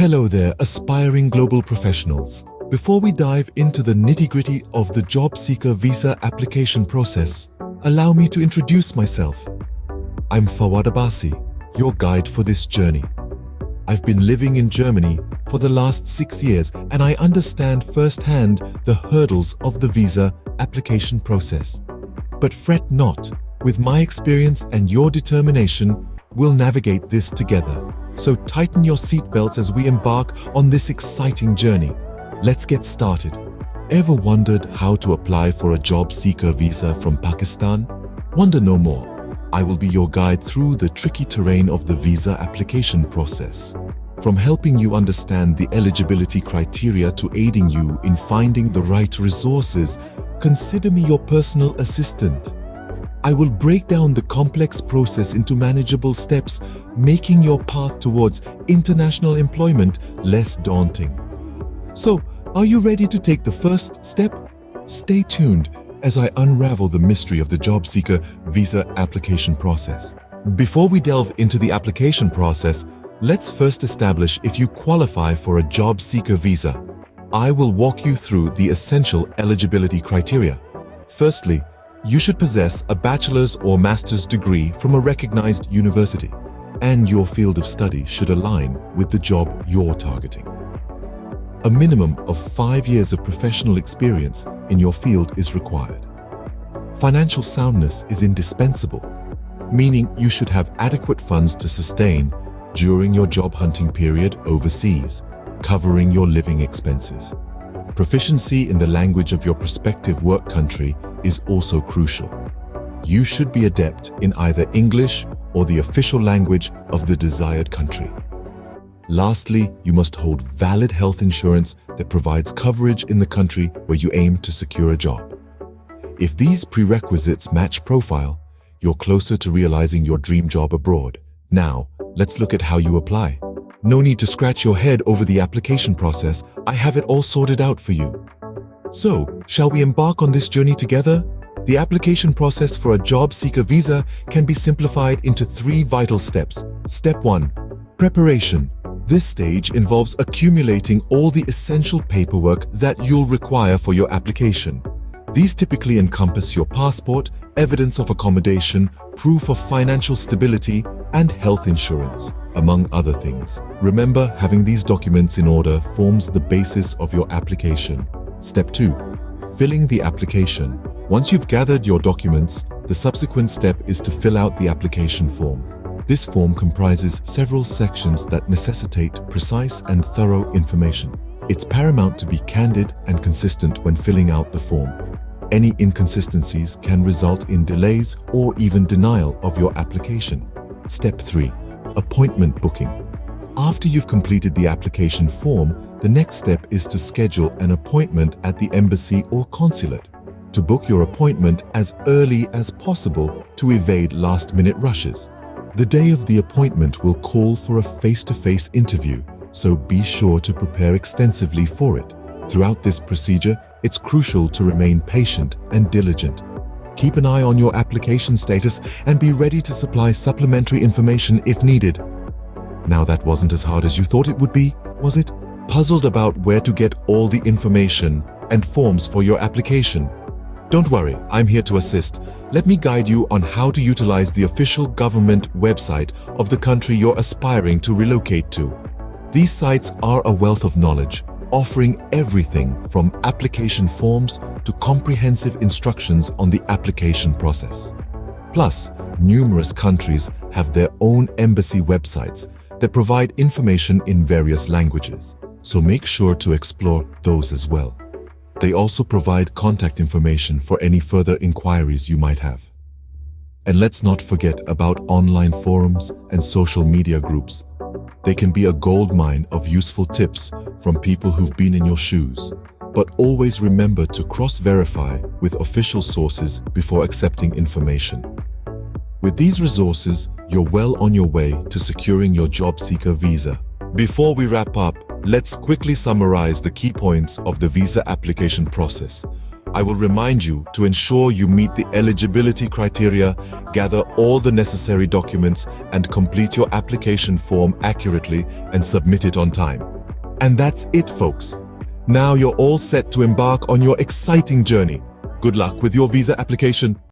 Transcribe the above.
Hello there, aspiring global professionals. Before we dive into the nitty-gritty of the job seeker visa application process, allow me to introduce myself. I'm Fawad Abbasi, your guide for this journey. I've been living in Germany for the last 6 years and I understand firsthand the hurdles of the visa application process. But fret not, with my experience and your determination, we'll navigate this together. So tighten your seatbelts as we embark on this exciting journey. Let's get started. Ever wondered how to apply for a job seeker visa from Pakistan? Wonder no more. I will be your guide through the tricky terrain of the visa application process. From helping you understand the eligibility criteria to aiding you in finding the right resources, consider me your personal assistant. I will break down the complex process into manageable steps, making your path towards international employment less daunting. So, are you ready to take the first step? Stay tuned as I unravel the mystery of the job seeker visa application process. Before we delve into the application process, let's first establish if you qualify for a job seeker visa. I will walk you through the essential eligibility criteria. Firstly, you should possess a bachelor's or master's degree from a recognized university, and your field of study should align with the job you're targeting. A minimum of 5 years of professional experience in your field is required. Financial soundness is indispensable, meaning you should have adequate funds to sustain during your job hunting period overseas, covering your living expenses. Proficiency in the language of your prospective work country is also crucial. You should be adept in either English or the official language of the desired country. Lastly, you must hold valid health insurance that provides coverage in the country where you aim to secure a job. If these prerequisites match profile, you're closer to realizing your dream job abroad. Now, let's look at how you apply. No need to scratch your head over the application process. I have it all sorted out for you. So, shall we embark on this journey together? The application process for a job seeker visa can be simplified into 3 vital steps. Step 1. Preparation. This stage involves accumulating all the essential paperwork that you'll require for your application. These typically encompass your passport, evidence of accommodation, proof of financial stability, and health insurance, among other things. Remember, having these documents in order forms the basis of your application. Step 2. Filling the application. Once you've gathered your documents, the subsequent step is to fill out the application form. This form comprises several sections that necessitate precise and thorough information. It's paramount to be candid and consistent when filling out the form. Any inconsistencies can result in delays or even denial of your application. Step 3. Appointment booking. After you've completed the application form, the next step is to schedule an appointment at the embassy or consulate. To book your appointment as early as possible to evade last-minute rushes. The day of the appointment will call for a face-to-face interview, so be sure to prepare extensively for it. Throughout this procedure, it's crucial to remain patient and diligent. Keep an eye on your application status and be ready to supply supplementary information if needed. Now that wasn't as hard as you thought it would be, was it? Puzzled about where to get all the information and forms for your application? Don't worry, I'm here to assist. Let me guide you on how to utilize the official government website of the country you're aspiring to relocate to. These sites are a wealth of knowledge, offering everything from application forms to comprehensive instructions on the application process. Plus, numerous countries have their own embassy websites that provide information in various languages, so make sure to explore those as well. They also provide contact information for any further inquiries you might have. And let's not forget about online forums and social media groups. They can be a goldmine of useful tips from people who've been in your shoes. But always remember to cross-verify with official sources before accepting information. With these resources, you're well on your way to securing your job seeker visa. Before we wrap up, let's quickly summarize the key points of the visa application process. I will remind you to ensure you meet the eligibility criteria, gather all the necessary documents, and complete your application form accurately and submit it on time. And that's it, folks. Now you're all set to embark on your exciting journey. Good luck with your visa application.